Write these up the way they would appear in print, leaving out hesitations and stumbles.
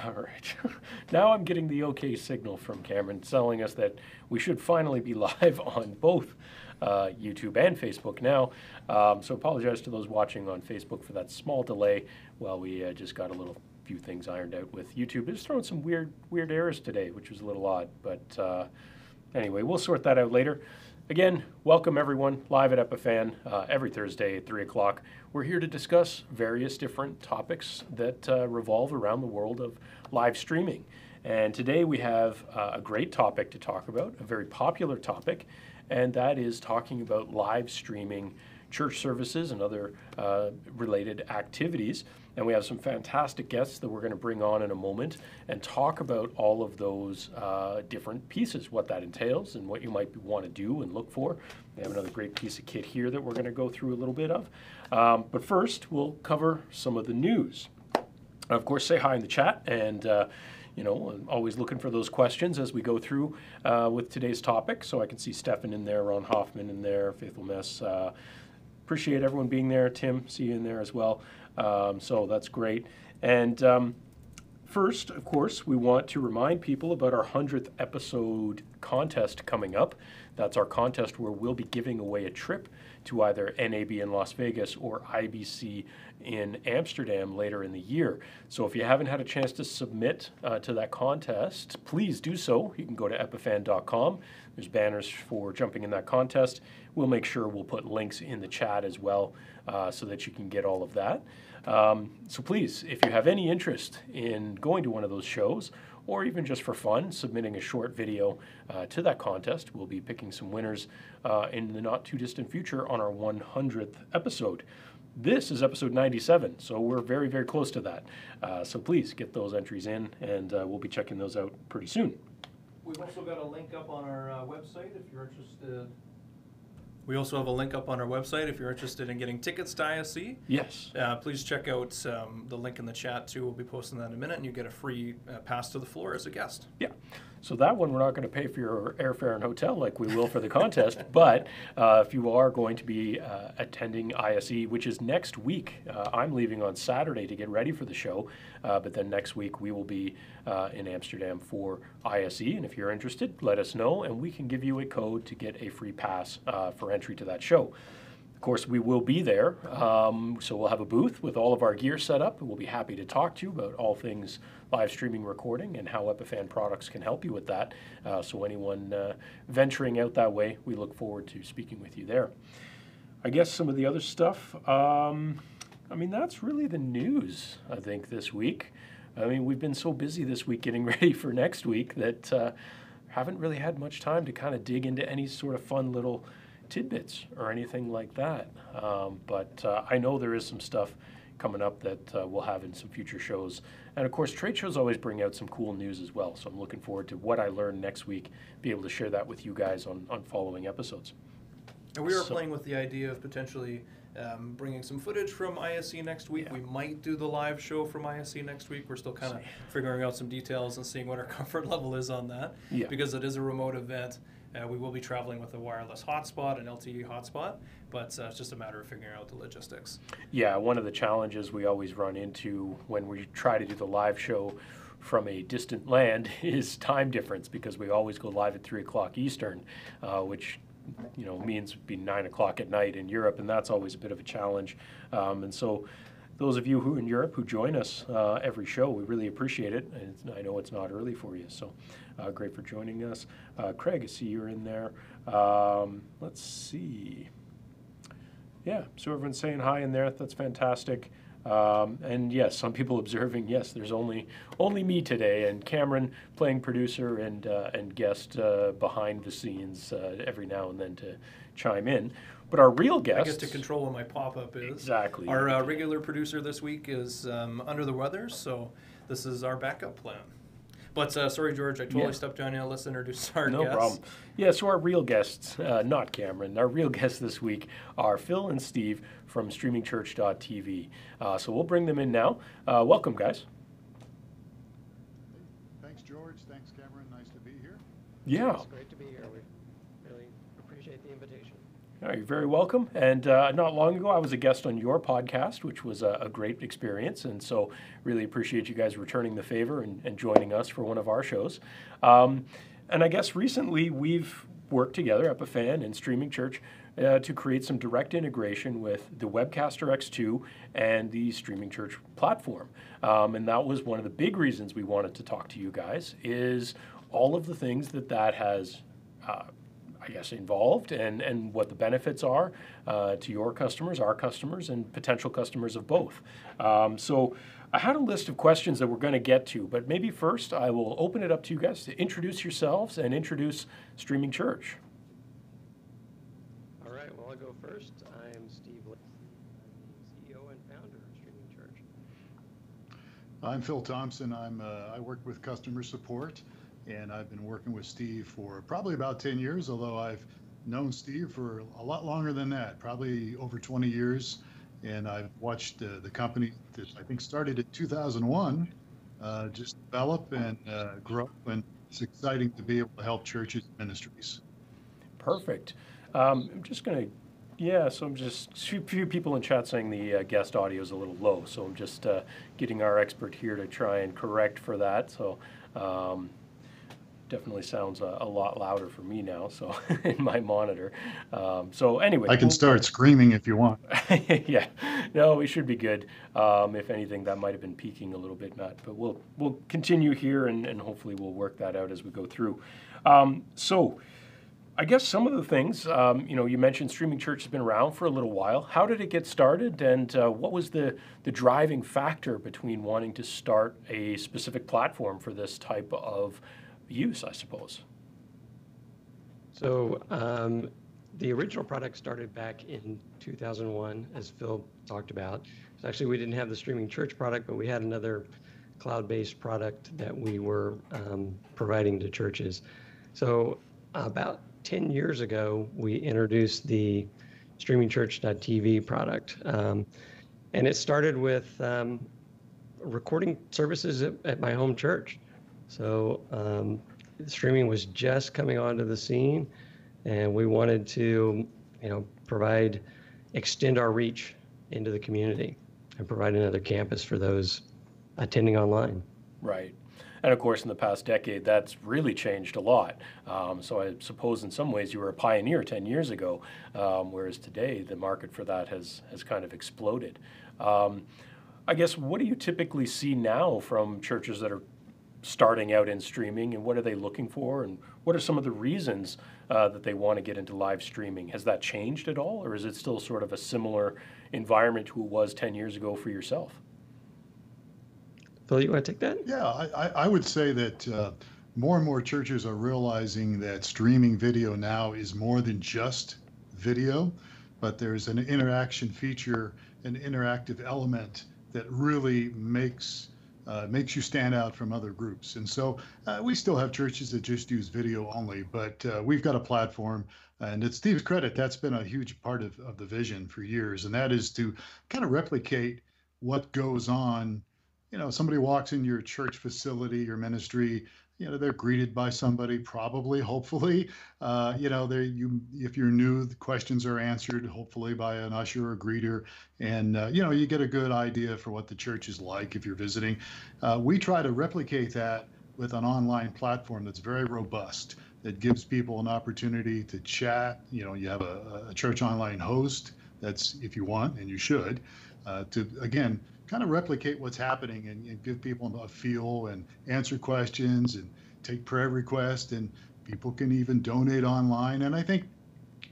All right. Now I'm getting the okay signal from Cameron telling us that we should finally be live on both YouTube and Facebook now. So apologize to those watching on Facebook for that small delay while we just got a little few things ironed out with YouTube. It's throwing some weird errors today, which was a little odd. But anyway, we'll sort that out later. Again, welcome everyone, live at Epiphan every Thursday at 3 o'clock. We're here to discuss various different topics that revolve around the world of live streaming. And today we have a great topic to talk about, a very popular topic, and that is talking about live streaming church services and other related activities. And we have some fantastic guests that we're going to bring on in a moment and talk about all of those different pieces, what that entails and what you might want to do and look for. We have another great piece of kit here that we're going to go through a little bit of. But first, we'll cover some of the news. Of course, say hi in the chat, and you know, I'm always looking for those questions as we go through with today's topic. So I can see Stefan in there, Ron Hoffman in there, Faithful Mess. Appreciate everyone being there. Tim, see you in there as well. So that's great. And first, of course, we want to remind people about our 100th episode contest coming up. That's our contest where we'll be giving away a trip to either NAB in Las Vegas or IBC in Amsterdam later in the year. So if you haven't had a chance to submit to that contest, please do so. You can go to epiphan.com. There's banners for jumping in that contest. We'll make sure we'll put links in the chat as well so that you can get all of that. So please, if you have any interest in going to one of those shows, or even just for fun, submitting a short video to that contest, we'll be picking some winners in the not too distant future on our 100th episode. This is episode 97, so we're very, very close to that. So please get those entries in, and we'll be checking those out pretty soon. We've also got a link up on our website if you're interested. We also have a link up on our website if you're interested in getting tickets to ISE. Yes. Please check out the link in the chat too. We'll be posting that in a minute, and you get a free pass to the floor as a guest. Yeah. So that one, we're not going to pay for your airfare and hotel like we will for the contest, but if you are going to be attending ISE, which is next week, I'm leaving on Saturday to get ready for the show, but then next week we will be in Amsterdam for ISE, and if you're interested, let us know, and we can give you a code to get a free pass for entry to that show. Of course, we will be there, so we'll have a booth with all of our gear set up, and we'll be happy to talk to you about all things live streaming recording and how Epiphan products can help you with that. So anyone venturing out that way, we look forward to speaking with you there. I guess some of the other stuff, I mean, that's really the news, I think, this week. I mean, we've been so busy this week getting ready for next week that haven't really had much time to kind of dig into any sort of fun little tidbits or anything like that. But I know there is some stuff coming up that we'll have in some future shows. And of course, trade shows always bring out some cool news as well. So I'm looking forward to what I learn next week, be able to share that with you guys on following episodes. And we are playing with the idea of potentially bringing some footage from ISE next week. Yeah. We might do the live show from ISE next week. We're still kind of figuring out some details and seeing what our comfort level is on that. Yeah. Because it is a remote event. We will be traveling with a wireless hotspot, an LTE hotspot, but it's just a matter of figuring out the logistics. Yeah, one of the challenges we always run into when we try to do the live show from a distant land is time difference, because we always go live at 3 o'clock Eastern, which means it'd be 9 o'clock at night in Europe, and that's always a bit of a challenge. And so those of you who are in Europe who join us every show, we really appreciate it. And I know it's not early for you, so great for joining us. Craig, I see you're in there. Let's see. Yeah, so everyone's saying hi in there. That's fantastic. And yes, some people observing, yes, there's only me today, and Cameron playing producer and guest behind the scenes every now and then to chime in. But our real guest... I get to control what my pop-up is. Exactly. Our regular producer this week is under the weather, so this is our backup plan. But sorry, George, I totally stepped on you. Let's introduce our guests. No problem. Yeah, so our real guests, not Cameron, our real guests this week are Phil and Steve from streamingchurch.tv. So we'll bring them in now. Welcome, guys. Thanks, George. Thanks, Cameron. Nice to be here. Yeah. It's great to be here. We really appreciate the invitation. You're very welcome. And not long ago, I was a guest on your podcast, which was a great experience. And so really appreciate you guys returning the favor and joining us for one of our shows. And I guess recently we've worked together, Epiphan and Streaming Church, to create some direct integration with the Webcaster X2 and the Streaming Church platform. And that was one of the big reasons we wanted to talk to you guys, is all of the things that has I guess, involved and what the benefits are to your customers, our customers, and potential customers of both. So I had a list of questions that we're going to get to, but maybe first I will open it up to you guys to introduce yourselves and introduce Streaming Church. All right, well, I'll go first. I am Steve Lacey. I'm the CEO and founder of Streaming Church. I'm Phil Thompson. I work with customer support. And I've been working with Steve for probably about 10 years, although I've known Steve for a lot longer than that, probably over 20 years. And I've watched the company that I think started in 2001 just develop and grow. And it's exciting to be able to help churches and ministries. Perfect. I'm just going to, so I'm just, a few people in chat saying the guest audio is a little low. So I'm just getting our expert here to try and correct for that. So, definitely sounds a lot louder for me now, so in my monitor. So anyway, I can start screaming if you want. Yeah, no, we should be good. If anything, that might have been peaking a little bit, but we'll continue here and hopefully we'll work that out as we go through. So I guess some of the things, you mentioned Streaming Church has been around for a little while. How did it get started, and what was the driving factor between wanting to start a specific platform for this type of use, I suppose? So the original product started back in 2001, as Phil talked about. So actually, we didn't have the Streaming Church product, but we had another cloud-based product that we were providing to churches. So about 10 years ago, we introduced the StreamingChurch.tv product. And it started with recording services at my home church. So streaming was just coming onto the scene, and we wanted to, extend our reach into the community and provide another campus for those attending online. Right. And of course, in the past decade, that's really changed a lot. So I suppose in some ways you were a pioneer 10 years ago, whereas today the market for that has kind of exploded. I guess, what do you typically see now from churches that are starting out in streaming, and what are they looking for, and what are some of the reasons that they want to get into live streaming? Has that changed at all, or is it still sort of a similar environment to it was 10 years ago for yourself? Phil, you want to take that? Yeah, I would say that more and more churches are realizing that streaming video now is more than just video, but there's an interaction feature, an interactive element that really makes you stand out from other groups. And so we still have churches that just use video only, but we've got a platform, and it's Steve's credit, that's been a huge part of the vision for years, and that is to kind of replicate what goes on. Somebody walks in your church facility, your ministry, they're greeted by somebody, probably, hopefully. If you're new, the questions are answered, hopefully, by an usher or greeter. And, you get a good idea for what the church is like if you're visiting. We try to replicate that with an online platform that's very robust, that gives people an opportunity to chat. You have a church online host, that's if you want, and you should, to, again, kind of replicate what's happening and give people a feel and answer questions and take prayer requests, and people can even donate online. And I think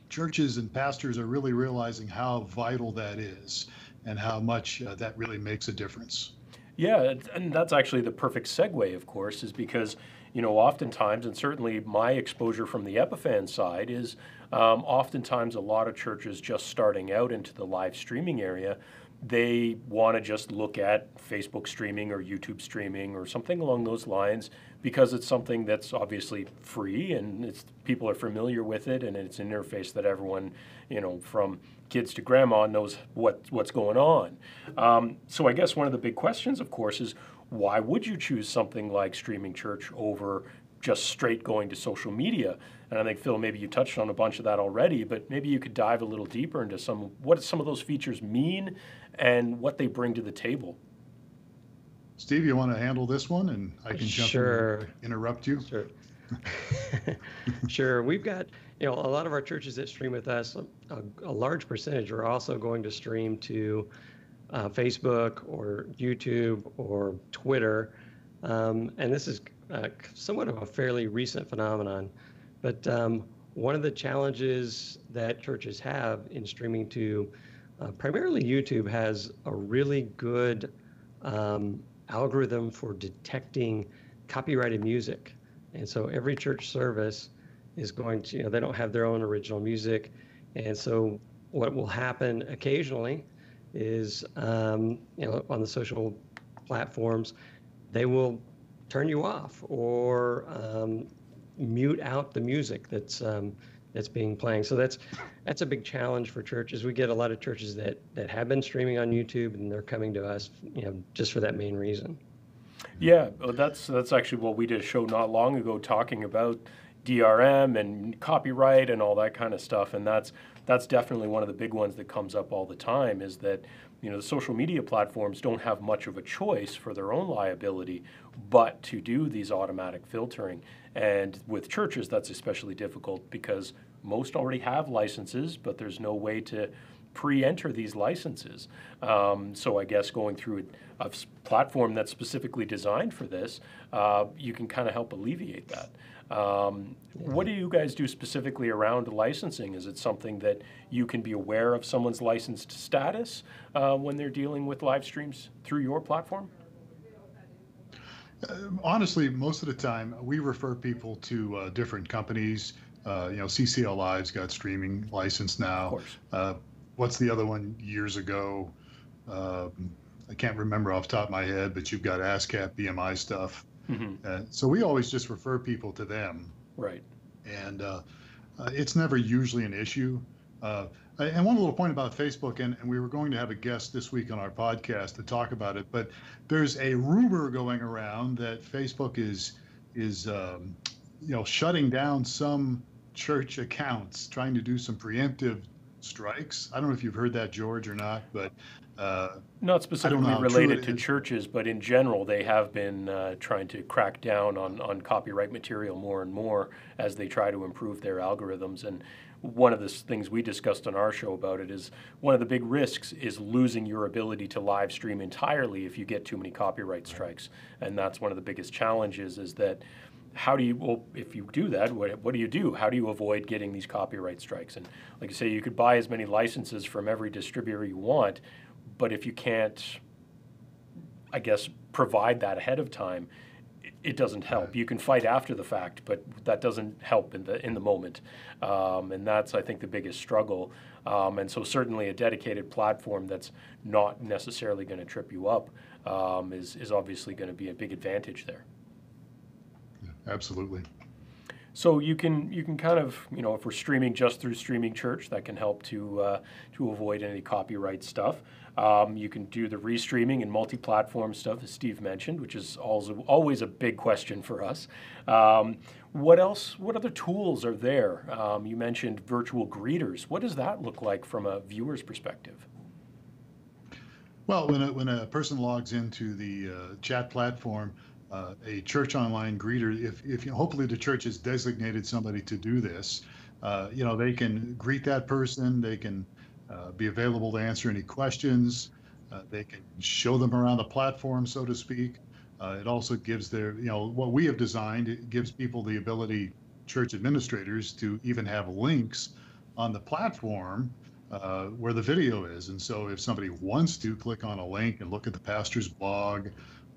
churches and pastors are really realizing how vital that is and how much that really makes a difference. Yeah, and that's actually the perfect segue, of course, is because, oftentimes, and certainly my exposure from the Epiphan side is oftentimes a lot of churches just starting out into the live streaming area, they want to just look at Facebook streaming or YouTube streaming or something along those lines because it's something that's obviously free and people are familiar with it, and it's an interface that everyone, from kids to grandma knows what's going on. So I guess one of the big questions, of course, is why would you choose something like Streaming Church over just straight going to social media. And I think, Phil, maybe you touched on a bunch of that already, but maybe you could dive a little deeper into what some of those features mean and what they bring to the table. Steve, you want to handle this one, and I can jump in and interrupt you? Sure. Sure. We've got, a lot of our churches that stream with us, a large percentage are also going to stream to Facebook or YouTube or Twitter. And this is somewhat of a fairly recent phenomenon. But one of the challenges that churches have in streaming to primarily YouTube has a really good algorithm for detecting copyrighted music. And so every church service is going to, they don't have their own original music. And so what will happen occasionally is, on the social platforms, they will turn you off or mute out the music that's being playing. So that's a big challenge for churches. We get a lot of churches that have been streaming on YouTube, and they're coming to us, just for that main reason. Yeah, well, that's actually what we did a show not long ago talking about DRM and copyright and all that kind of stuff, and that's definitely one of the big ones that comes up all the time, is that the social media platforms don't have much of a choice for their own liability but to do these automatic filtering. And with churches, that's especially difficult because most already have licenses, but there's no way to pre-enter these licenses. So I guess going through a platform that's specifically designed for this, you can kind of help alleviate that. What do you guys do specifically around licensing? Is it something that you can be aware of someone's licensed status when they're dealing with live streams through your platform? Honestly, most of the time, we refer people to different companies. CCL Live's got streaming license now. Of course. What's the other one years ago? I can't remember off the top of my head, but you've got ASCAP, BMI stuff. Mm-hmm. So we always just refer people to them. Right. And it's never usually an issue. And one little point about Facebook, and we were going to have a guest this week on our podcast to talk about it, but there's a rumor going around that Facebook is shutting down some church accounts, trying to do some preemptive strikes. I don't know if you've heard that, George, or not, but not specifically related to churches, but in general, they have been trying to crack down on copyright material more and more as they try to improve their algorithms. And one of the things we discussed on our show about it is one of the big risks is losing your ability to live stream entirely if you get too many copyright strikes. And that's one of the biggest challenges, is that if you do that, what do you do? How do you avoid getting these copyright strikes? And like you say, you could buy as many licenses from every distributor you want, but if you can't, I guess, provide that ahead of time, it doesn't help. You can fight after the fact, but that doesn't help in the moment. And that's, I think, the biggest struggle. And so certainly a dedicated platform that's not necessarily going to trip you up is obviously going to be a big advantage there. Absolutely. So you can kind of, if we're streaming just through Streaming Church, that can help to avoid any copyright stuff. You can do the restreaming and multi-platform stuff, as Steve mentioned, which is also always a big question for us. What else? What other tools are there? You mentioned virtual greeters. What does that look like from a viewer's perspective? Well, when a person logs into the chat platform, a church online greeter, if hopefully the church has designated somebody to do this, they can greet that person. They can be available to answer any questions. They can show them around the platform, so to speak. It also gives what we have designed, it gives people the ability, church administrators, to even have links on the platform where the video is. And so if somebody wants to click on a link and look at the pastor's blog,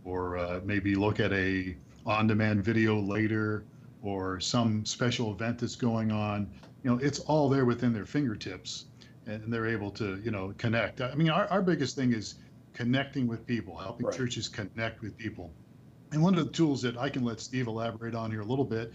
or maybe look at a on-demand video later, or some special event that's going on, it's all there within their fingertips, and they're able to, connect. I mean, our biggest thing is connecting with people, helping Right. churches connect with people. And one of the tools that I can let Steve elaborate on here a little bit,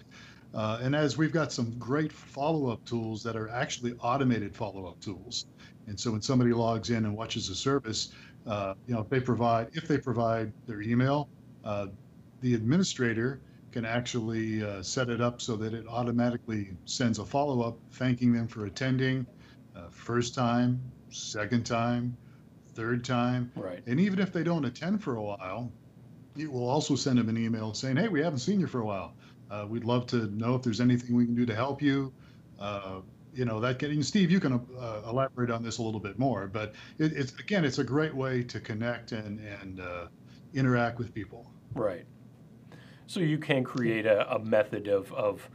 and as we've got some great follow-up tools that are actually automated follow-up tools. And so when somebody logs in and watches a service, if they provide their email, the administrator can actually set it up so that it automatically sends a follow-up thanking them for attending, first time, second time, third time. Right. And even if they don't attend for a while, it will also send them an email saying, hey, we haven't seen you for a while. We'd love to know if there's anything we can do to help you. That can, and Steve, you can elaborate on this a little bit more, but it's a great way to connect and interact with people. Right. So you can create a method of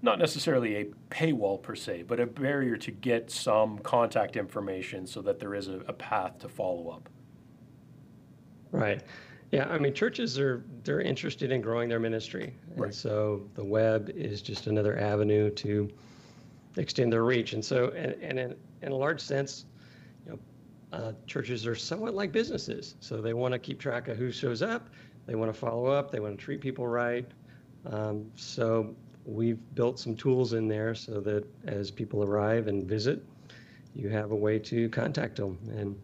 not necessarily a paywall per se, but a barrier to get some contact information so that there is a path to follow up. Right. Yeah, I mean, churches they're interested in growing their ministry, and Right. so the web is just another avenue to extend their reach. And so, and in a large sense, churches are somewhat like businesses. So they want to keep track of who shows up, they want to follow up, they want to treat people right. So we've built some tools in there so that as people arrive and visit, you have a way to contact them and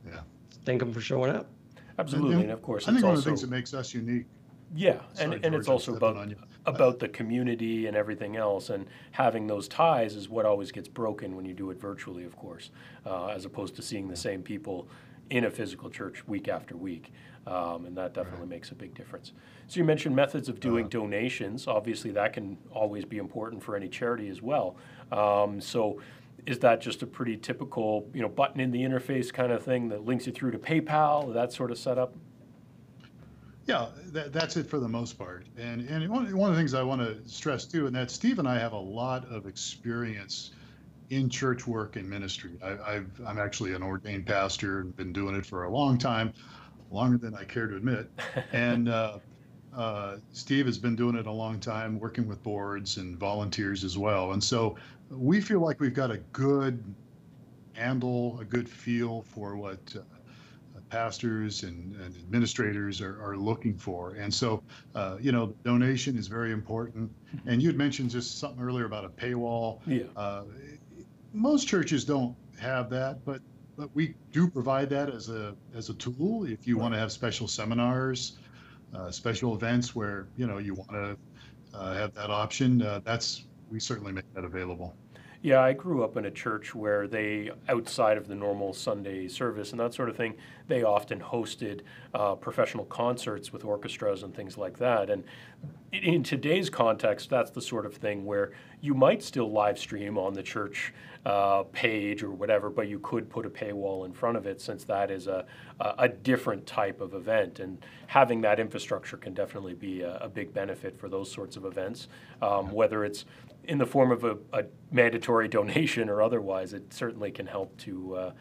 thank them for showing up. Absolutely, and of course, I think it's one also, of the things that makes us unique. Yeah, Sorry, and it's George, I'm also stepping on you. about the community and everything else, and having those ties is what always gets broken when you do it virtually, of course, as opposed to seeing the same people in a physical church week after week, and that definitely makes a big difference. So you mentioned methods of doing donations. Obviously, that can always be important for any charity as well. So is that just a pretty typical, button in the interface kind of thing that links you through to PayPal, that sort of setup? Yeah, that's it for the most part. And one of the things I want to stress too, and that Steve and I have a lot of experience in church work and ministry. I'm actually an ordained pastor and been doing it for a long time, longer than I care to admit. And Steve has been doing it a long time, working with boards and volunteers as well. And so we feel like we've got a good handle, a good feel for what pastors and administrators are looking for. And so, donation is very important. And you had mentioned just something earlier about a paywall. Yeah. Most churches don't have that, but we do provide that as a tool. If you want to have special seminars, special events where, you want to have that option, we certainly make that available. Yeah, I grew up in a church where they, outside of the normal Sunday service and that sort of thing, they often hosted professional concerts with orchestras and things like that. And in today's context, that's the sort of thing where you might still live stream on the church page or whatever, but you could put a paywall in front of it since that is a different type of event. And having that infrastructure can definitely be a big benefit for those sorts of events, whether it's in the form of a mandatory donation or otherwise. It certainly can help to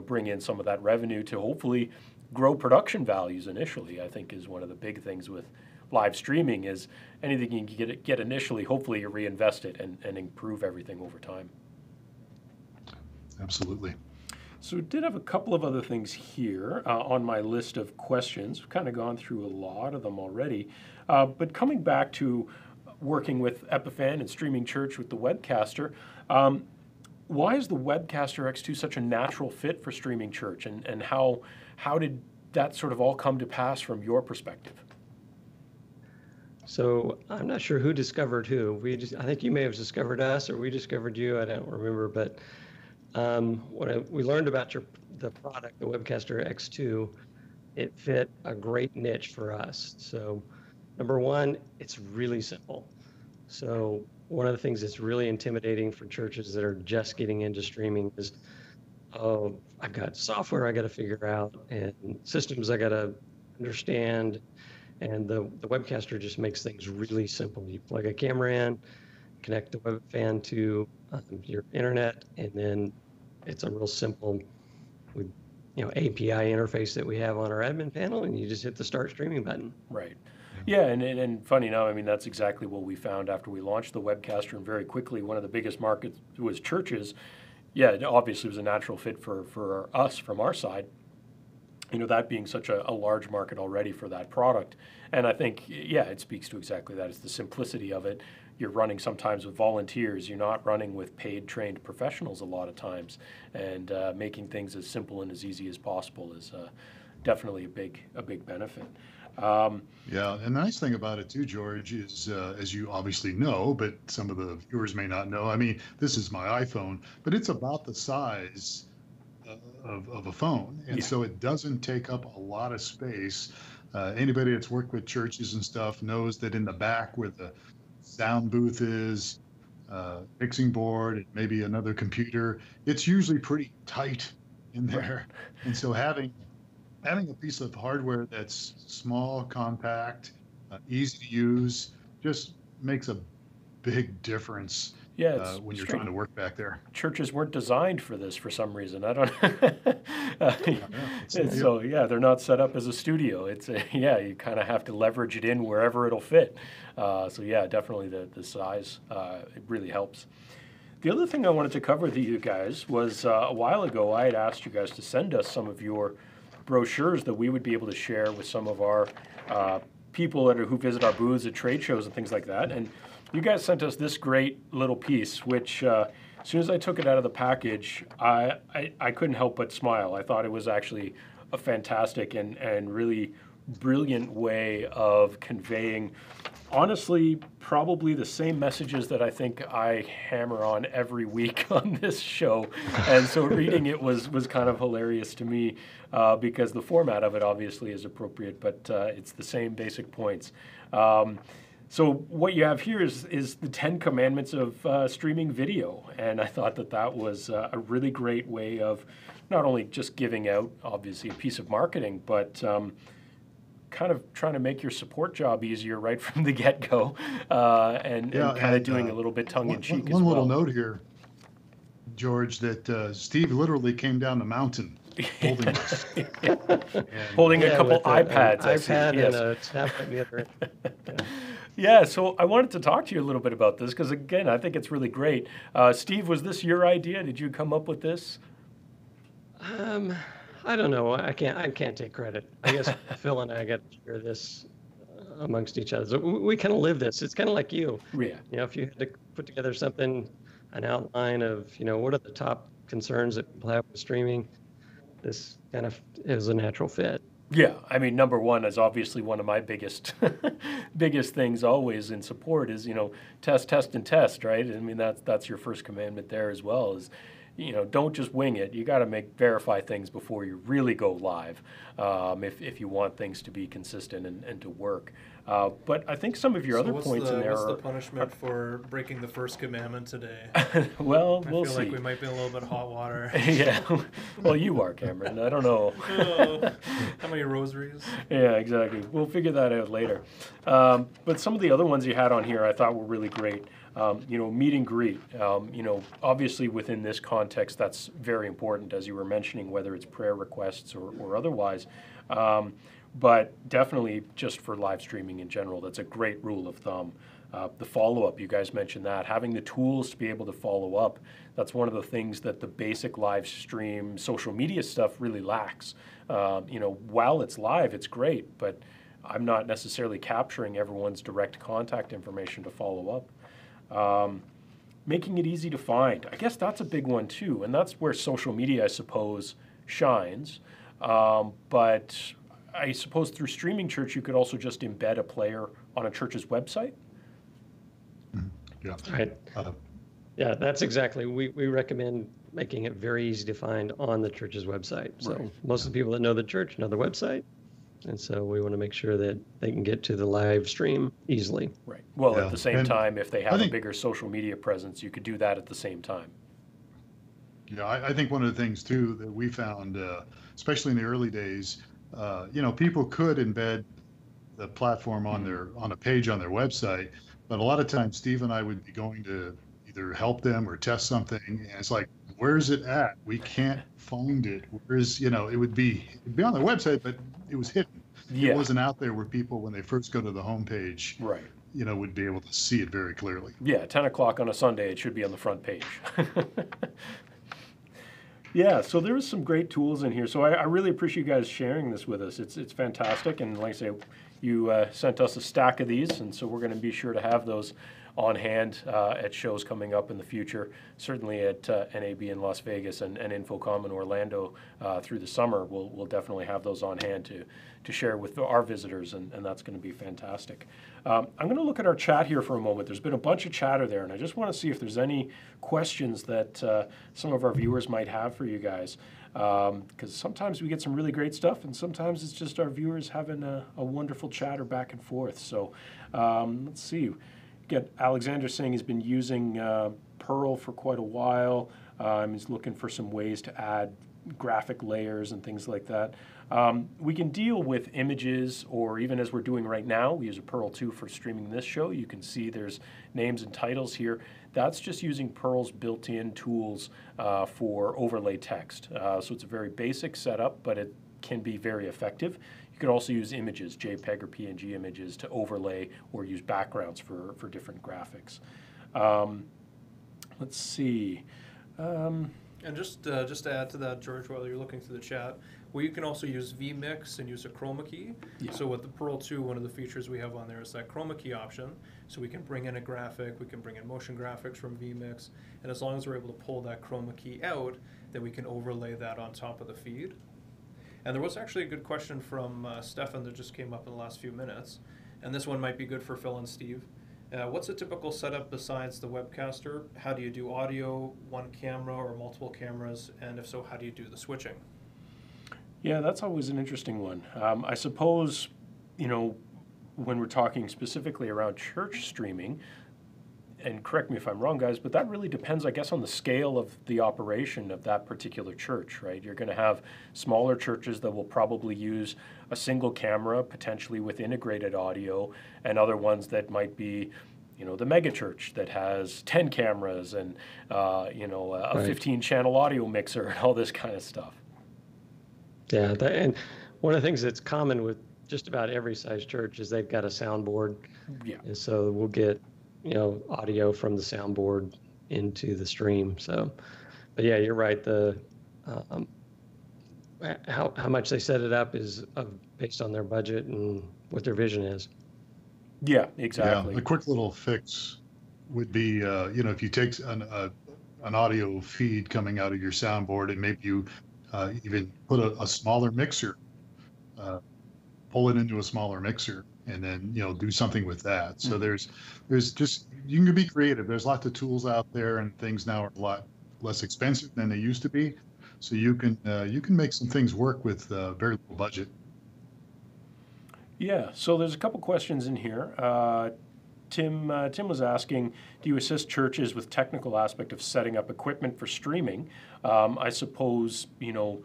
bring in some of that revenue to hopefully grow production values initially. I think is one of the big things with live streaming is anything you can get initially, hopefully you reinvest it and improve everything over time. Absolutely. So we did have a couple of other things here on my list of questions. We've kind of gone through a lot of them already. But coming back to working with Epiphan and streaming church with the Webcaster, why is the Webcaster X2 such a natural fit for streaming church? And how did that sort of all come to pass from your perspective? So I'm not sure who discovered who. I think you may have discovered us, or we discovered you. I don't remember, but we learned about the product, the Webcaster X2, it fit a great niche for us. So number one, it's really simple. So one of the things that's really intimidating for churches that are just getting into streaming is, oh, I've got software I got to figure out and systems I got to understand. And the Webcaster just makes things really simple. You plug a camera in, connect the Webfan to your internet, and then it's a real simple API interface that we have on our admin panel, and you just hit the start streaming button. Right. Yeah, and funny enough, I mean, that's exactly what we found after we launched the Webcaster, and very quickly, one of the biggest markets was churches. Yeah, it obviously was a natural fit for us from our side, that being such a large market already for that product. And I think, yeah, it speaks to exactly that. It's the simplicity of it. You're running sometimes with volunteers. You're not running with paid, trained professionals a lot of times. And making things as simple and as easy as possible is definitely a big benefit. Yeah, and the nice thing about it too, George, is as you obviously know, but some of the viewers may not know. I mean, this is my iPhone, but it's about the size of a phone, and Yeah. so it doesn't take up a lot of space. Anybody that's worked with churches and stuff knows that in the back where the sound booth is, mixing board, and maybe another computer, it's usually pretty tight in there. And so having a piece of hardware that's small, compact, easy to use, just makes a big difference Yeah, it's when you're strange. trying to work back there. Churches weren't designed for this for some reason. I don't. It's, And yeah, so yeah, they're not set up as a studio. It's yeah, you kind of have to leverage it in wherever it'll fit. So yeah, definitely the size it really helps. The other thing I wanted to cover with you guys was a while ago I had asked you guys to send us some of your brochures that we would be able to share with some of our people who visit our booths at trade shows and things like that. And you guys sent us this great little piece, which as soon as I took it out of the package, I couldn't help but smile. I thought it was actually a fantastic and really brilliant way of conveying, honestly, probably the same messages that I think I hammer on every week on this show. And so reading it was kind of hilarious to me because the format of it obviously is appropriate, but it's the same basic points. So what you have here is the 10 commandments of streaming video. And I thought that was a really great way of not only just giving out, obviously, a piece of marketing, but kind of trying to make your support job easier right from the get-go, and kind of doing a little bit tongue-in-cheek as well. One little note here, George, that Steve literally came down the mountain holding this. Holding a couple with iPads. An iPad and a tablet in the other end. Yeah, so I wanted to talk to you a little bit about this because, again, I think it's really great. Steve, was this your idea? Did you come up with this? I don't know. I can't take credit. I guess Phil and I got to share this amongst each other. So we kind of live this. It's kind of like you. Yeah. You know, if you had to put together something, an outline of, what are the top concerns that people have with streaming, this kind of is a natural fit. Yeah, I mean, number one is obviously one of my biggest things always in support is, test, test, and test, right? I mean, that's your first commandment there as well is, don't just wing it. You got to verify things before you really go live if you want things to be consistent and to work. But I think some of your other points in there what's the punishment for breaking the first commandment today? Well, we'll I feel see. like we might be in a little bit hot water. Yeah. Well, you are, Cameron. I don't know. How many rosaries? Yeah, exactly. We'll figure that out later. But some of the other ones you had on here I thought were really great. Meet and greet. Obviously within this context, that's very important, as you were mentioning, whether it's prayer requests or otherwise. But definitely just for live streaming in general, that's a great rule of thumb. The follow-up, you guys mentioned that. Having the tools to be able to follow up, that's one of the things that the basic live stream social media stuff really lacks. While it's live, it's great, but I'm not necessarily capturing everyone's direct contact information to follow up. Making it easy to find. I guess that's a big one too, and that's where social media, I suppose, shines. But I suppose through Streaming Church, you could also just embed a player on a church's website. Yeah. Right. Yeah, that's exactly. We recommend making it very easy to find on the church's website. So Right. most of the people that know the church know the website. And so we want to make sure that they can get to the live stream easily. Right. Well, Yeah. at the same And time, if they have a think- bigger social media presence, you could do that at the same time. Yeah, I think one of the things too that we found, especially in the early days, people could embed the platform on a page on their website, but a lot of times Steve and I would be going to either help them or test something, and it's like, where's it at? We can't find it. It would be on their website, but it was hidden. Yeah. It wasn't out there where people, when they first go to the homepage, Right. would be able to see it very clearly. Yeah, 10 o'clock on a Sunday, it should be on the front page. Yeah, so there was some great tools in here. So I really appreciate you guys sharing this with us. It's fantastic. And like I say, you sent us a stack of these, and so we're going to be sure to have those on hand at shows coming up in the future. Certainly at NAB in Las Vegas and Infocom in Orlando through the summer, we'll definitely have those on hand to share with our visitors, and that's going to be fantastic. I'm going to look at our chat here for a moment. There's been a bunch of chatter there, and I just want to see if there's any questions that some of our viewers might have for you guys. Because sometimes we get some really great stuff, and sometimes it's just our viewers having a wonderful chatter back and forth. So let's see. Get Alexander saying he's been using Pearl for quite a while. He's looking for some ways to add graphic layers and things like that. We can deal with images, or even as we're doing right now, we use a Pearl 2 for streaming this show. You can see there's names and titles here. That's just using Pearl's built-in tools for overlay text. So it's a very basic setup, but it can be very effective. You could also use images, JPEG or PNG images, to overlay or use backgrounds for different graphics. Let's see. And just to add to that, George, while you're looking through the chat, well, you can also use vMix and use a chroma key. Yeah. So with the Pearl 2, one of the features we have on there is that chroma key option. So we can bring in a graphic, we can bring in motion graphics from vMix, and as long as we're able to pull that chroma key out, then we can overlay that on top of the feed. And there was actually a good question from Stefan that just came up in the last few minutes, and this one might be good for Phil and Steve. What's a typical setup besides the webcaster? How do you do audio, one camera or multiple cameras? And if so, how do you do the switching? Yeah, that's always an interesting one. I suppose, you know, when we're talking specifically around church streaming, and correct me if I'm wrong, guys, but that really depends, I guess, on the scale of the operation of that particular church, right? You're going to have smaller churches that will probably use a single camera, potentially with integrated audio, and other ones that might be, you know, the mega church that has 10 cameras and, you know, a 15-channel audio mixer and all this kind of stuff. Yeah, and one of the things that's common with just about every size church is they've got a soundboard. Yeah. And so we'll get, you know, audio from the soundboard into the stream. So, but yeah, you're right. The how much they set it up is based on their budget and what their vision is. Yeah, exactly. Yeah, a quick little fix would be, you know, if you take an audio feed coming out of your soundboard and maybe you even put a smaller mixer, pull it into a smaller mixer, and then, you know, do something with that. So there's just, you can be creative. There's lots of tools out there, and things now are a lot less expensive than they used to be. So you can make some things work with very little budget. Yeah. So there's a couple questions in here. Tim was asking, do you assist churches with technical aspect of setting up equipment for streaming? I suppose, you know,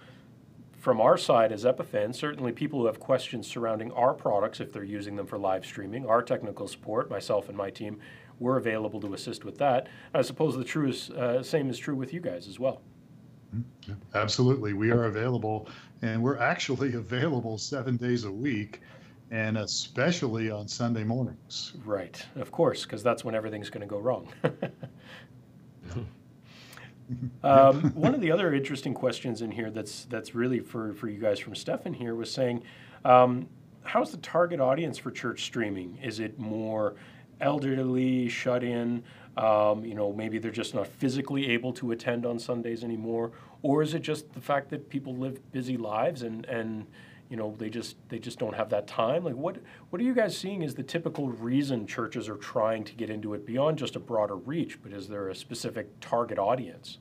from our side as Epiphan, certainly people who have questions surrounding our products, if they're using them for live streaming, our technical support, myself and my team, we're available to assist with that. I suppose the same is true with you guys as well. Absolutely. We are available, and we're actually available 7 days a week, and especially on Sunday mornings. Right, of course, because that's when everything's going to go wrong. One of the other interesting questions in here that's really for you guys from Stefan here was saying, how's the target audience for church streaming? Is it more elderly, shut in, you know, maybe they're just not physically able to attend on Sundays anymore? Or is it just the fact that people live busy lives and you know, they just don't have that time? Like, what are you guys seeing as the typical reason churches are trying to get into it beyond just a broader reach, but is there a specific target audience?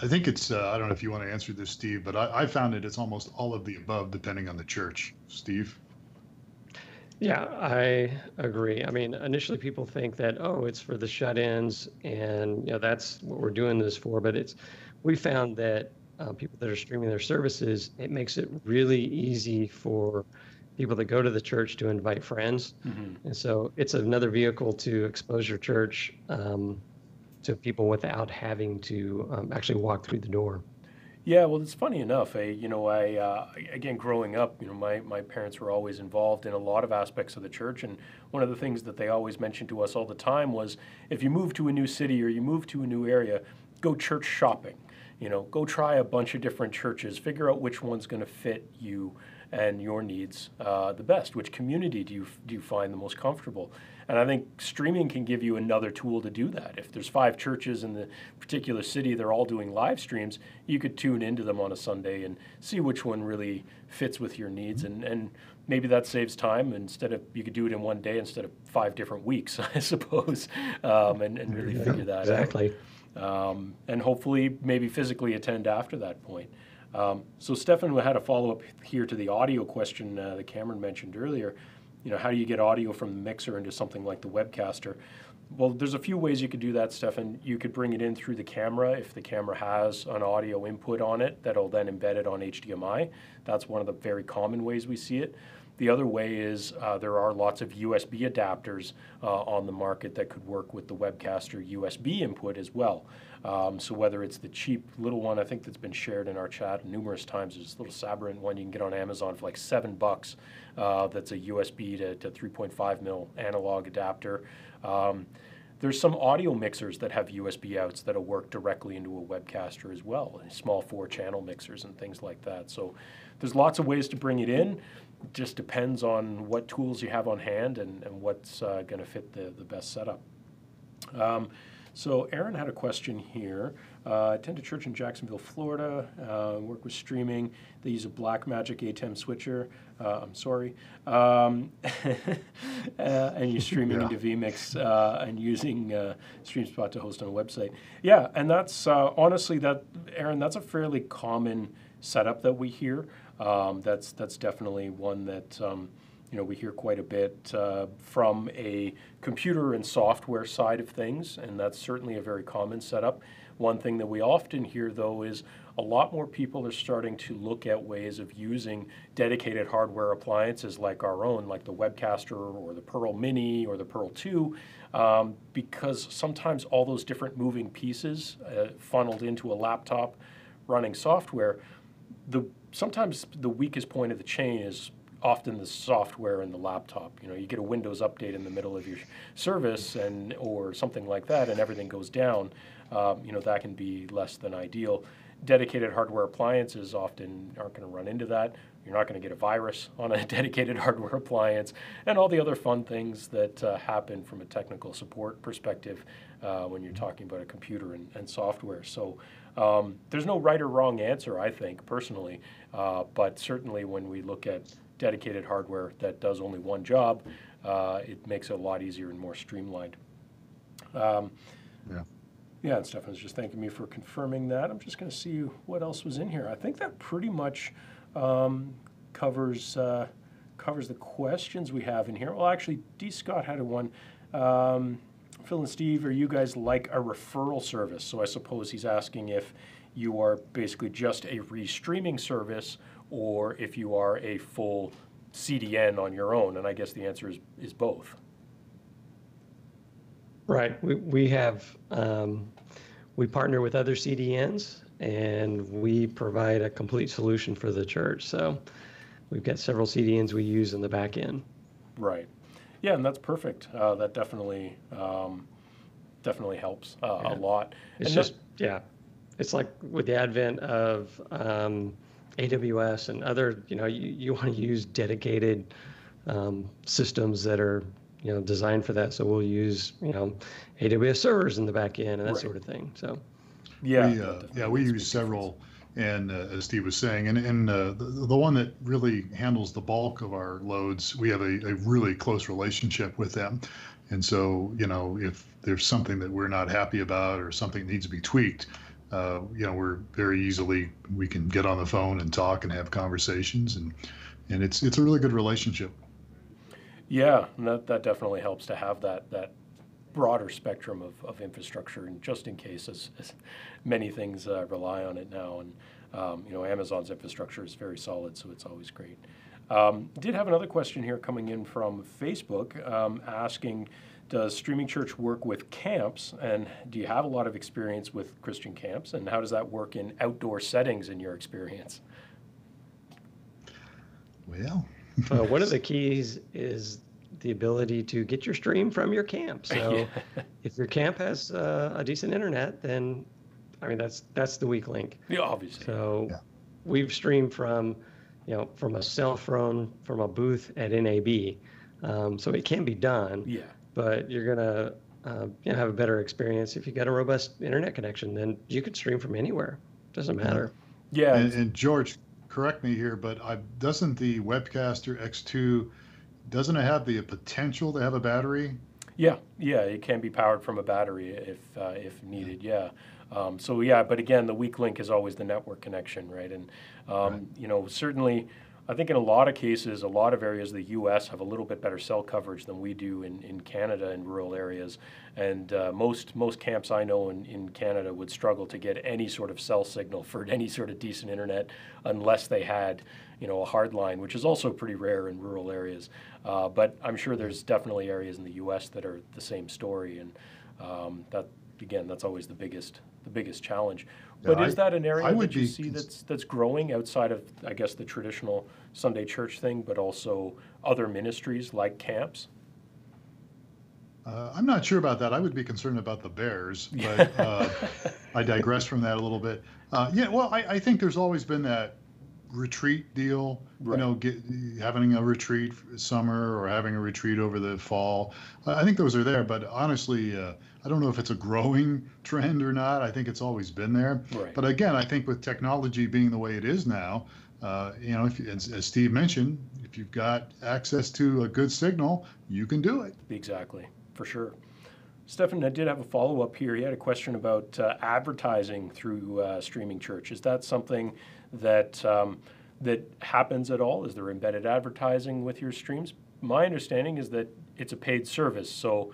I think it's, I don't know if you want to answer this, Steve, but I found it's almost all of the above, depending on the church. Steve? Yeah, I agree. I mean, initially people think that, oh, it's for the shut-ins, and, you know, that's what we're doing this for, but we found that people that are streaming their services, it makes it really easy for people that go to the church to invite friends. Mm-hmm. And so it's another vehicle to expose your church to people without having to actually walk through the door. Yeah, well, it's funny enough. You know, again, growing up, you know, my parents were always involved in a lot of aspects of the church, and one of the things that they always mentioned to us all the time was, if you move to a new city or you move to a new area, go church shopping. You know, go try a bunch of different churches, figure out which one's going to fit you and your needs the best. Which community do you find the most comfortable? And I think streaming can give you another tool to do that. If there's 5 churches in the particular city, they're all doing live streams, you could tune into them on a Sunday and see which one really fits with your needs. And maybe that saves time. You could do it in one day instead of 5 different weeks, I suppose, and really figure that exactly. out. And hopefully maybe physically attend after that point. So Stefan had a follow-up here to the audio question that Cameron mentioned earlier. How do you get audio from the mixer into something like the webcaster? Well, there's a few ways you could do that, Stefan. You could bring it in through the camera if the camera has an audio input on it that'll then embed it on HDMI. That's one of the very common ways we see it. The other way is there are lots of USB adapters on the market that could work with the webcaster USB input as well. So whether it's the cheap little one, I think that's been shared in our chat numerous times, there's this little Sabrent one you can get on Amazon for like $7. That's a USB to 3.5 mil analog adapter. There's some audio mixers that have USB outs that'll work directly into a webcaster as well, small 4-channel mixers and things like that. So there's lots of ways to bring it in. It just depends on what tools you have on hand and what's going to fit the best setup. So Aaron had a question here. I attend a church in Jacksonville, Florida, work with streaming. They use a Blackmagic ATEM switcher. I'm sorry. And you're streaming into vMix and using StreamSpot to host on a website. Yeah, and that's honestly, Aaron, that's a fairly common setup that we hear. That's definitely one that we hear quite a bit from a computer and software side of things, and that's certainly a very common setup. One thing that we often hear, though, is a lot more people are starting to look at ways of using dedicated hardware appliances like our own, like the Webcaster or the Pearl Mini or the Pearl 2, because sometimes all those different moving pieces funneled into a laptop running software, sometimes the weakest point of the chain is often the software in the laptop. You get a Windows update in the middle of your service or something like that, and everything goes down. That can be less than ideal. Dedicated hardware appliances often aren't going to run into that. You're not going to get a virus on a dedicated hardware appliance, and all the other fun things that happen from a technical support perspective when you're talking about a computer and software. So there's no right or wrong answer, I think, personally, but certainly when we look at dedicated hardware that does only one job, it makes it a lot easier and more streamlined. Yeah, and Stefan's just thanking me for confirming that. I'm just going to see what else was in here. I think that pretty much covers the questions we have in here. Well, actually, D. Scott had one. Phil and Steve, are you guys like a referral service? So I suppose he's asking if you are basically just a restreaming service or if you are a full CDN on your own. And I guess the answer is both. Right. We have, we partner with other CDNs and we provide a complete solution for the church. So we've got several CDNs we use in the back end. Right. Yeah, and that's perfect. That definitely helps a lot. It's it's like with the advent of AWS and other, you want to use dedicated systems that are, designed for that. So we'll use, AWS servers in the back end and that sort of thing. So we use several, and as Steve was saying, and the one that really handles the bulk of our loads, we have a really close relationship with them. And so, if there's something that we're not happy about or something that needs to be tweaked, we're we can get on the phone and talk and have conversations, and it's a really good relationship. Yeah, and that definitely helps to have that broader spectrum of infrastructure, and just in case, as many things rely on it now, and Amazon's infrastructure is very solid, so it's always great. Did have another question here coming in from Facebook asking, does Streaming Church work with camps, and do you have a lot of experience with Christian camps, and how does that work in outdoor settings in your experience? Well, one of the keys is the ability to get your stream from your camp. So if your camp has a decent internet, then that's the weak link. Yeah, obviously. So we've streamed from from a cell phone from a booth at NAB. So it can be done. Yeah. But you're gonna have a better experience if you got a robust internet connection. Then you can stream from anywhere. Doesn't matter. Yeah. And George, correct me here, but doesn't the Webcaster X2, doesn't it have the potential to have a battery? Yeah, it can be powered from a battery if needed. Yeah. So yeah, but again, the weak link is always the network connection, right? And certainly, I think in a lot of cases, a lot of areas of the U.S. have a little bit better cell coverage than we do in Canada in rural areas. And most camps I know in Canada would struggle to get any sort of cell signal for any sort of decent internet unless they had, a hard line, which is also pretty rare in rural areas. But I'm sure there's definitely areas in the U.S. that are the same story, and that's always the biggest challenge. But is that an area that you see that's growing outside of, I guess, the traditional Sunday church thing, but also other ministries like camps? I'm not sure about that. I would be concerned about the bears, but I digress from that a little bit. I think there's always been that retreat deal, right. Having a retreat summer or having a retreat over the fall. I think those are there, but honestly, I don't know if it's a growing trend or not. I think it's always been there. Right. But again, I think with technology being the way it is now, as Steve mentioned, if you've got access to a good signal, you can do it. Exactly, for sure. Stefan, I did have a follow-up here. He had a question about advertising through streaming church. Is that something that happens at all? Is there embedded advertising with your streams? My understanding is that it's a paid service, so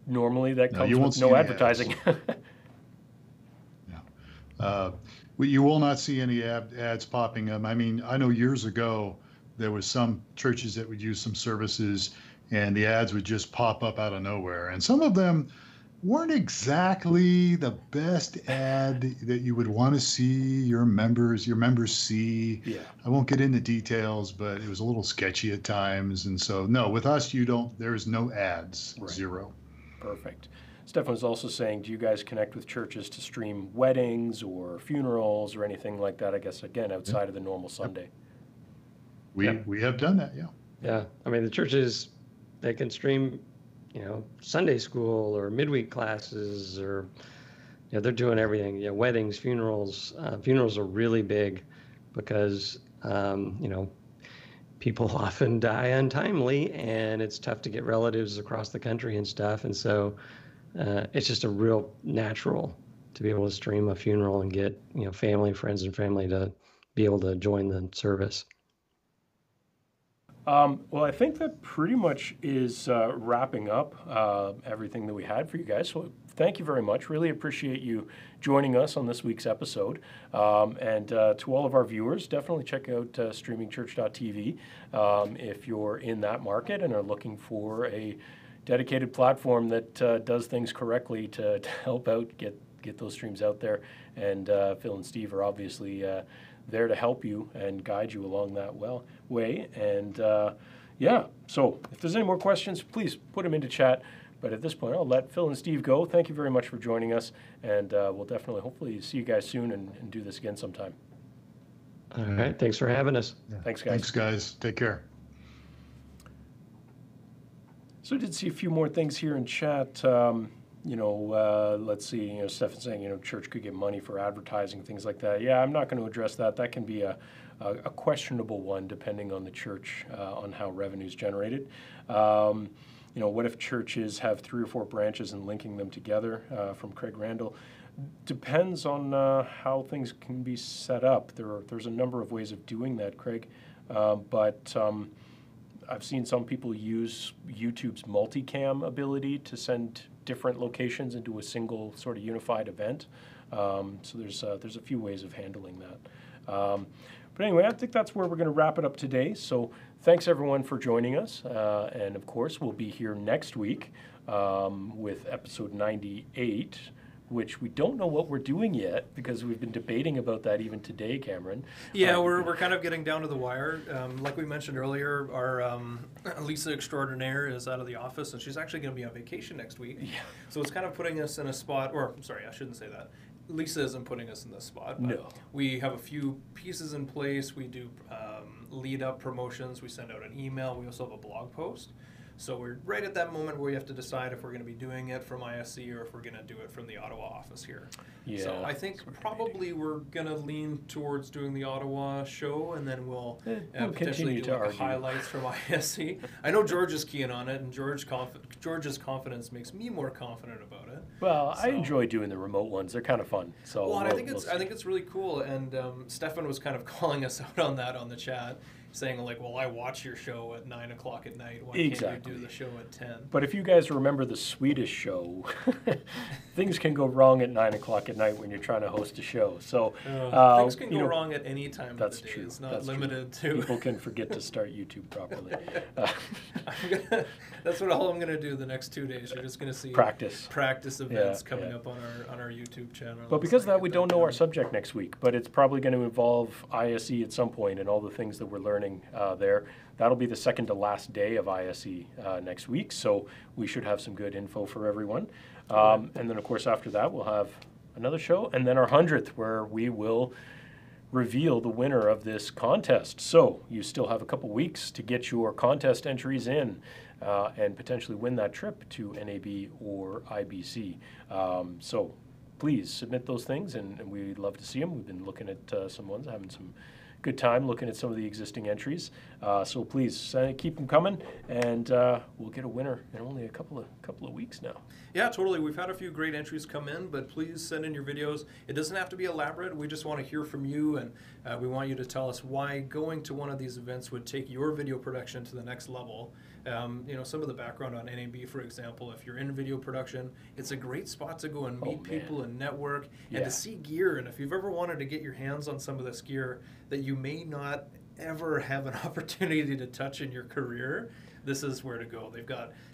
normally that comes with no advertising. You will not see any ads popping up. I mean, I know years ago there was some churches that would use some services and the ads would just pop up out of nowhere. And some of them weren't exactly the best ad that you would want to see your members see. Yeah. I won't get into details, but it was a little sketchy at times. And so, no, with us, there's no ads, right. Zero. Perfect. Stefan was also saying, do you guys connect with churches to stream weddings or funerals or anything like that? I guess, again, outside of the normal Sunday. We have done that, yeah. Yeah. I mean, the churches, they can stream, Sunday school or midweek classes, or they're doing everything. Weddings, funerals. Funerals are really big because people often die untimely, and it's tough to get relatives across the country and stuff. And so it's just a real natural to be able to stream a funeral and get friends and family to be able to join the service. Well, I think that pretty much is wrapping up everything that we had for you guys. So thank you very much. Really appreciate you joining us on this week's episode. And to all of our viewers, definitely check out streamingchurch.tv if you're in that market and are looking for a dedicated platform that does things correctly to help out, get those streams out there. And Phil and Steve are obviously there to help you and guide you along that way. And so if there's any more questions, please put them into chat. But at this point, I'll let Phil and Steve go. Thank you very much for joining us, and we'll definitely, hopefully, see you guys soon and do this again sometime. All right. Thanks for having us. Yeah. Thanks, guys. Thanks, guys. Take care. So I did see a few more things here in chat. Let's see, Stephan saying, church could get money for advertising, things like that. Yeah, I'm not going to address that. That can be a questionable one depending on the church, on how revenue's generated. What if churches have 3 or 4 branches and linking them together, from Craig Randall? Depends on how things can be set up. There's a number of ways of doing that, Craig, but I've seen some people use YouTube's multicam ability to send different locations into a single sort of unified event. So there's a few ways of handling that. But anyway, I think that's where we're going to wrap it up today. So thanks everyone for joining us. And of course, we'll be here next week with episode 98, which we don't know what we're doing yet because we've been debating about that even today, Cameron. Yeah, we're kind of getting down to the wire. Like we mentioned earlier, our Lisa Extraordinaire is out of the office, and she's actually going to be on vacation next week. Yeah. So it's kind of putting us in a spot, or sorry, I shouldn't say that. Lisa isn't putting us in this spot. But No. we have a few pieces in place. We do lead up promotions. We send out an email. We also have a blog post. So we're right at that moment where we have to decide if we're going to be doing it from ISC or if we're going to do it from the Ottawa office here. Yeah, So I think probably we're going to lean towards doing the Ottawa show, and then we'll we'll potentially continue do to like argue. highlights from ISC. I know George is keen on it, and George's confidence makes me more confident about it. Well, I So- enjoy doing the remote ones. They're kind of fun. So Well, and I think we'll I think it's really cool, and Stefan was kind of calling us out on that on the chat, saying like, "Well, I watch your show at 9 o'clock at night. Why can't Exactly. you do the show at 10?" But if you guys remember the Swedish show, things can go wrong at 9 o'clock at night when you're trying to host a show. So Things can you go know, wrong at any time That's of the day. true. It's not That's true. limited to. People can forget to start YouTube properly. That's what all I'm gonna do the next 2 days. You're just gonna see Practice. events Yeah, coming yeah. up on our YouTube channel. But as because of I that, get we don't know our done. subject next week. But it's probably going to involve ISE at some point and all the things that we're learning there. That'll be the second to last day of ISE next week. So we should have some good info for everyone. And then, of course, after that, we'll have another show. And then our 100th, where we will reveal the winner of this contest. So you still have a couple weeks to get your contest entries in and potentially win that trip to NAB or IBC. So please submit those things, and we'd love to see them. We've been looking at some ones, having some good time looking at some of the existing entries. So please keep them coming, and we'll get a winner in only a couple of weeks now. Yeah, totally. We've had a few great entries come in, but please send in your videos. It doesn't have to be elaborate. We just want to hear from you, and we want you to tell us why going to one of these events would take your video production to the next level. Some of the background on NAB, for example, if you're in video production, it's a great spot to go and meet people and network and to see gear. And if you've ever wanted to get your hands on some of this gear that you may not ever have an opportunity to touch in your career, this is where to go.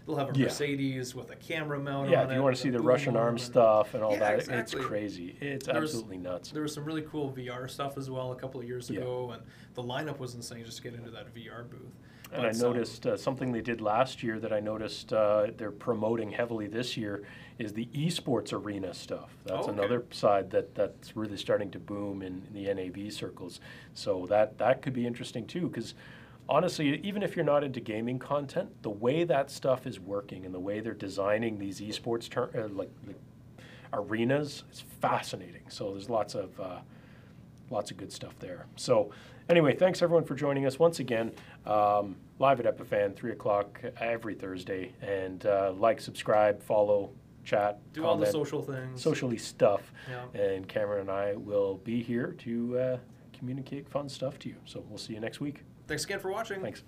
They'll have a Mercedes with a camera mount on it. Yeah, if you want to see the Russian arm stuff and all that, it's crazy. It's absolutely nuts. There was some really cool VR stuff as well a couple of years ago, and the lineup was insane just to get into that VR booth. And I noticed something they did last year that I noticed they're promoting heavily this year is the esports arena stuff. That's another side that's really starting to boom in the NAB circles. So that could be interesting too, because honestly, even if you're not into gaming content, the way that stuff is working and the way they're designing these esports like arenas is fascinating. So there's lots of good stuff there. So anyway, thanks everyone for joining us once again. Live at Epiphan, 3 o'clock every Thursday. And like, subscribe, follow, chat, Do comment, all the social things. socially stuff. Yeah. And Cameron and I will be here to communicate fun stuff to you. So we'll see you next week. Thanks again for watching. Thanks.